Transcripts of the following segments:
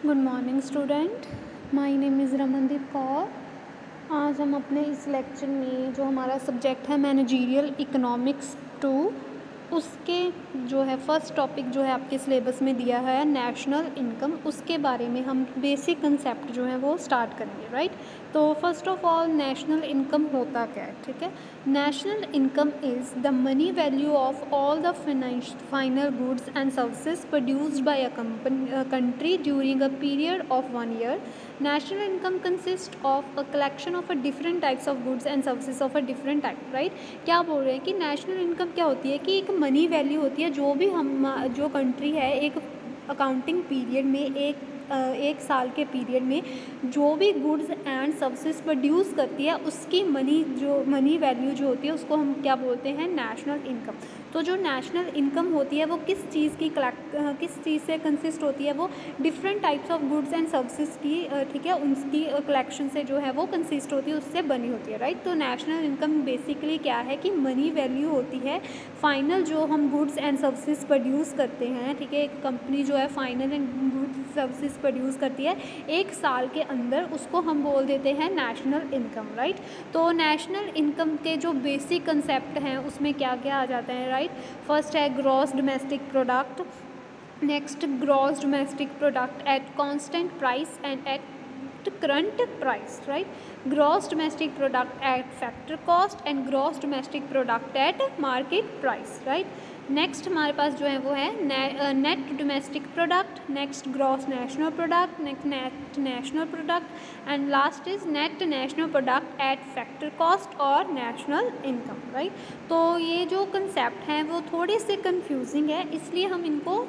Good morning student, my name is Ramandeep Kaur. आज हम अपने इस लेक्चर में जो हमारा सब्जेक्ट है मैनेजरियल इकोनॉमिक्स 2, उसके जो है फर्स्ट टॉपिक जो है आपके सिलेबस में दिया है नेशनल इनकम, उसके बारे में हम बेसिक कंसेप्ट जो है वो स्टार्ट करेंगे। राइट, तो first of all national income होता क्या है? ठीक है, national income is the money value of all the final goods and services produced by a country during a period of 1 year. National income consists of a collection of a different types of goods and services of a different type. Right, क्या बोल रहे हैं कि national income क्या होती है कि एक मनी वैल्यू होती है जो भी हम जो कंट्री है एक अकाउंटिंग पीरियड में एक साल के पीरियड में जो भी गुड्स एंड सर्विसेज प्रोड्यूस करती है उसकी मनी वैल्यू जो होती है उसको हम क्या बोलते हैं? National income. तो जो नेशनल इनकम होती है वो किस चीज़ से कंसिस्ट होती है? वो different types of goods and services की ठीक है उनकी कलेक्शन से जो है वो कंसिस्ट होती है, उससे बनी होती है। राइट, तो नेशनल इनकम बेसिकली क्या है कि मनी वैल्यू होती है फाइनल जो हम गुड्स एंड सर्विसेज प्रोड्यूस करते हैं। ठीक है, एक कंपनी जो है final and goods services produce करती है एक साल के अंदर, उसको हम बोल देते हैं नेशनल इनकम। राइट, तो नेशनल इनकम के जो बेसिक कंसेप्ट हैं उसमें क्या क्या आ जाते हैं? राइट, फर्स्ट है gross domestic product, next gross domestic product at constant price and at current price. Right, gross domestic product at factor cost and gross domestic product at market price. Right, next हमारे पास जो है वो है net domestic product, next gross national product, next net national product and last is net national product at factor cost और national income. Right, तो ये जो concept हैं वो थोड़े से कंफ्यूजिंग है, इसलिए हम इनको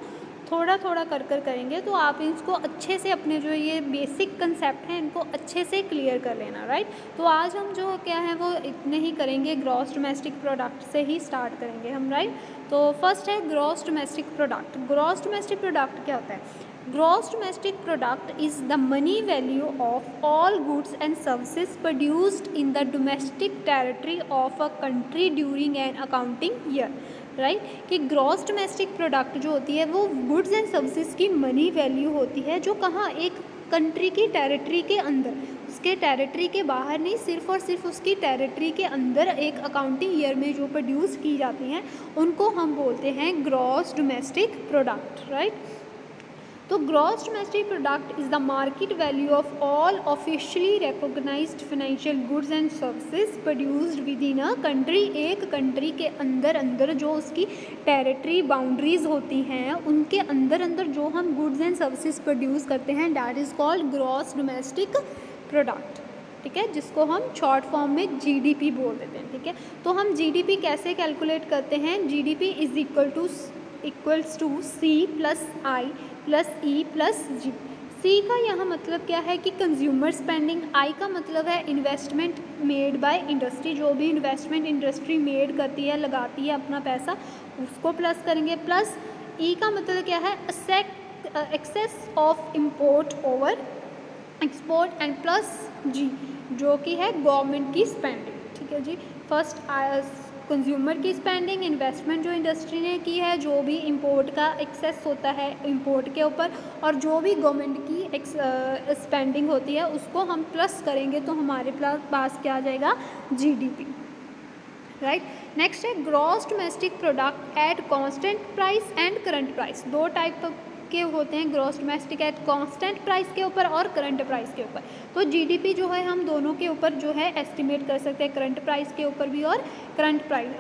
थोड़ा थोड़ा कर करेंगे, तो आप इसको अच्छे से अपने जो ये बेसिक कंसेप्ट हैं इनको अच्छे से क्लियर कर लेना। राइट, तो आज हम जो क्या है वो इतने ही करेंगे, ग्रॉस डोमेस्टिक प्रोडक्ट से ही स्टार्ट करेंगे हम। राइट, तो फर्स्ट है gross domestic product. Gross domestic product क्या होता है? Gross domestic product is the money value of all goods and services produced in the domestic territory of a country during an accounting year. Right, कि gross domestic product जो होती है वो goods and services की money value होती है जो कहाँ? एक कंट्री की टेरिटरी के अंदर, उसके टेरिटरी के बाहर नहीं, सिर्फ और सिर्फ उसकी टेरिटरी के अंदर एक अकाउंटिंग ईयर में जो प्रोड्यूस की जाती हैं उनको हम बोलते हैं ग्रॉस डोमेस्टिक प्रोडक्ट। राइट, तो gross domestic product is the market value of all officially recognised financial goods and services produced within a country. एक कंट्री के अंदर जो उसकी टेरिटरी बाउंड्रीज होती हैं उनके अंदर जो हम गुड्स एंड सर्विसेज प्रोड्यूस करते हैं that is called gross domestic product. ठीक है, जिसको हम शॉर्ट फॉर्म में जीडीपी बोल देते हैं। ठीक है, तो हम जीडीपी कैसे कैलकुलेट करते हैं? GDP is equals to C plus I plus E plus G. C का यहाँ मतलब क्या है कि कंज्यूमर स्पेंडिंग, आई का मतलब है इन्वेस्टमेंट मेड बाय इंडस्ट्री, जो भी इन्वेस्टमेंट इंडस्ट्री मेड करती है, लगाती है अपना पैसा, उसको प्लस करेंगे, प्लस ई का मतलब क्या है? Excess of import over export and plus G जो कि है गवर्नमेंट की स्पेंडिंग। ठीक है जी, फर्स्ट कंज्यूमर की स्पेंडिंग, इन्वेस्टमेंट जो इंडस्ट्री ने की है, जो भी इंपोर्ट का एक्सेस होता है इंपोर्ट के ऊपर, और जो भी गवर्नमेंट की स्पेंडिंग होती है उसको हम प्लस करेंगे तो हमारे पास क्या आ जाएगा? जीडीपी। राइट, नेक्स्ट है gross domestic product at constant price and current price. दो टाइप के होते हैं, gross domestic eight constant price के ऊपर और करंट प्राइस के ऊपर। तो जीडीपी जो है हम दोनों के ऊपर जो है एस्टिमेट कर सकते हैं, करंट प्राइस के ऊपर भी और करंट प्राइस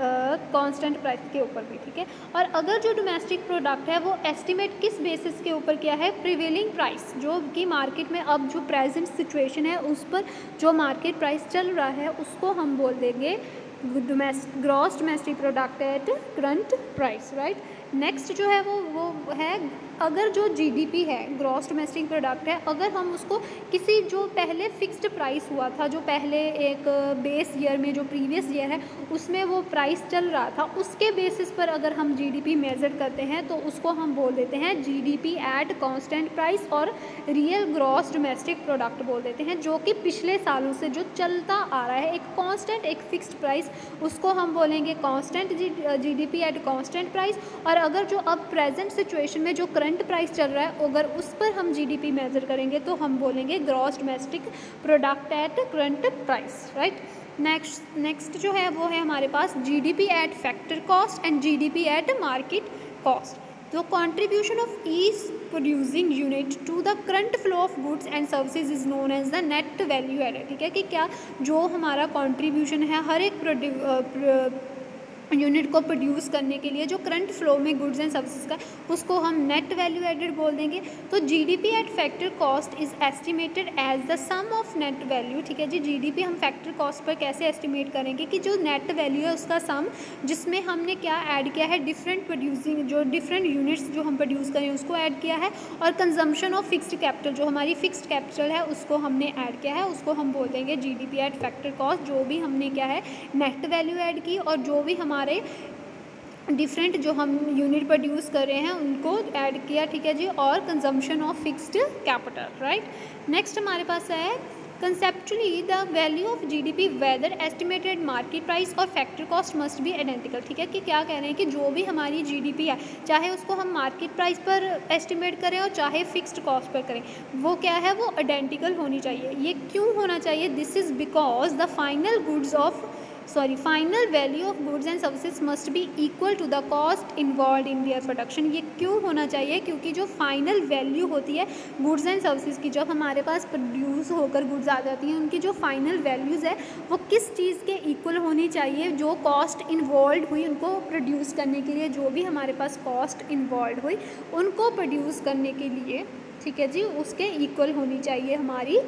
कांस्टेंट प्राइस के ऊपर भी। ठीक है, और अगर जो डोमेस्टिक प्रोडक्ट है वो एस्टिमेट किस बेसिस के ऊपर किया है? प्रिवेलिंग प्राइस, जो कि मार्केट में अब जो प्रेजेंट सिचुएशन है उस पर जो मार्केट प्राइस चल रहा है उसको हम बोल देंगे gross domestic product at current price. Right, next जो है वो है अगर जो जीडीपी है ग्रॉस डोमेस्टिक प्रोडक्ट है, अगर हम उसको किसी जो पहले फिक्स्ड प्राइस हुआ था, जो पहले एक बेस ईयर में जो प्रीवियस ईयर है उसमें वो प्राइस चल रहा था, उसके बेसिस पर अगर हम जीडीपी मेजर करते हैं तो उसको हम बोल देते हैं जीडीपी एट कांस्टेंट प्राइस और रियल ग्रॉस डोमेस्टिक प्रोडक्ट बोल देते हैं, जो कि पिछले सालों से जो चलता आ रहा है एक कांस्टेंट एक फिक्स्ड प्राइस, उसको हम बोलेंगे constant GDP at constant price. और अगर जो अब प्रेजेंट सिचुएशन में जो करंट करंट प्राइस चल रहा है अगर उस पर हम जीडीपी मेजर करेंगे तो हम बोलेंगे gross domestic product at current price, right. Next जो है वो है हमारे पास GDP at factor cost and GDP at market cost. तो contribution of each producing unit to the current flow of goods and services is known as the net value added, ठीक है, कि क्या जो हमारा कंट्रीब्यूशन है हर एक यूनिट को प्रोड्यूस करने के लिए जो करंट फ्लो में गुड्स एंड सर्विसेज का, उसको हम नेट वैल्यू एडेड बोल देंगे। तो GDP at factor cost is estimated as the sum of net value, ठीक है जी। जीडीपी हम फैक्टर कॉस्ट पर कैसे एस्टिमेट करेंगे कि जो नेट वैल्यू है उसका सम, जिसमें हमने क्या ऐड किया है, डिफरेंट प्रोड्यूसिंग जो डिफरेंट यूनिट्स जो हम प्रोड्यूस करें उसको ऐड किया है, और कंजम्पशन ऑफ फिक्स्ड कैपिटल जो हमारी फिक्स्ड कैपिटल है उसको हमने ऐड किया है, उसको हम बोल देंगे जीडीपी एट फैक्टर कॉस्ट। जो भी हमने क्या है नेट वैल्यू ऐड की और जो भी हमारे डिफरेंट जो हम यूनिट प्रोड्यूस कर रहे हैं उनको ऐड किया, ठीक है जी, और consumption of fixed capital, right. Next हमारे पास है conceptually the value of GDP whether estimated market price और factor cost must be identical, ठीक है, कि क्या कह रहे हैं कि जो भी हमारी जीडीपी है चाहे उसको हम मार्केट प्राइस पर एस्टिमेट करें और चाहे फिक्स्ड कॉस्ट पर करें, वो क्या है वो आइडेंटिकल होनी चाहिए। ये क्यों होना चाहिए? This is because the final value of goods and services must be equal to the cost involve in their production. ये क्यों होना चाहिए? क्योंकि जो फाइनल वैल्यू होती है गुड्स एंड सर्विसेज की, जब हमारे पास प्रोड्यूस होकर गुड्स आ जाती हैं, उनकी जो फाइनल वैल्यूज़ है वो किस चीज़ के इक्वल होनी चाहिए? जो कॉस्ट इन्वॉल्व हुई उनको प्रोड्यूस करने के लिए, जो भी हमारे पास कॉस्ट इन्वॉल्व हुई उनको प्रोड्यूस करने के लिए, ठीक है जी, उसके इक्वल होनी चाहिए हमारी,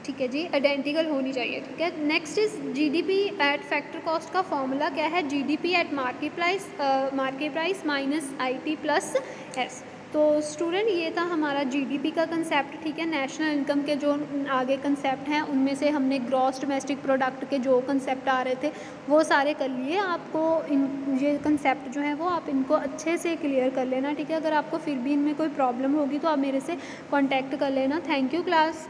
ठीक है जी, आइडेंटिकल होनी चाहिए, ठीक है। Next is GDP at factor cost का फॉर्मूला क्या है? GDP at market price minus IT plus S. तो स्टूडेंट ये था हमारा जीडीपी का कंसेप्ट, ठीक है। नेशनल इनकम के जो आगे कंसेप्ट हैं उनमें से हमने ग्रॉस डोमेस्टिक प्रोडक्ट के जो कंसेप्ट आ रहे थे वो सारे कर लिए। आपको ये कंसेप्ट जो है वो आप इनको अच्छे से क्लियर कर लेना, ठीक है। अगर आपको फिर भी इनमें कोई प्रॉब्लम होगी तो आप मेरे से कॉन्टैक्ट कर लेना। Thank you class.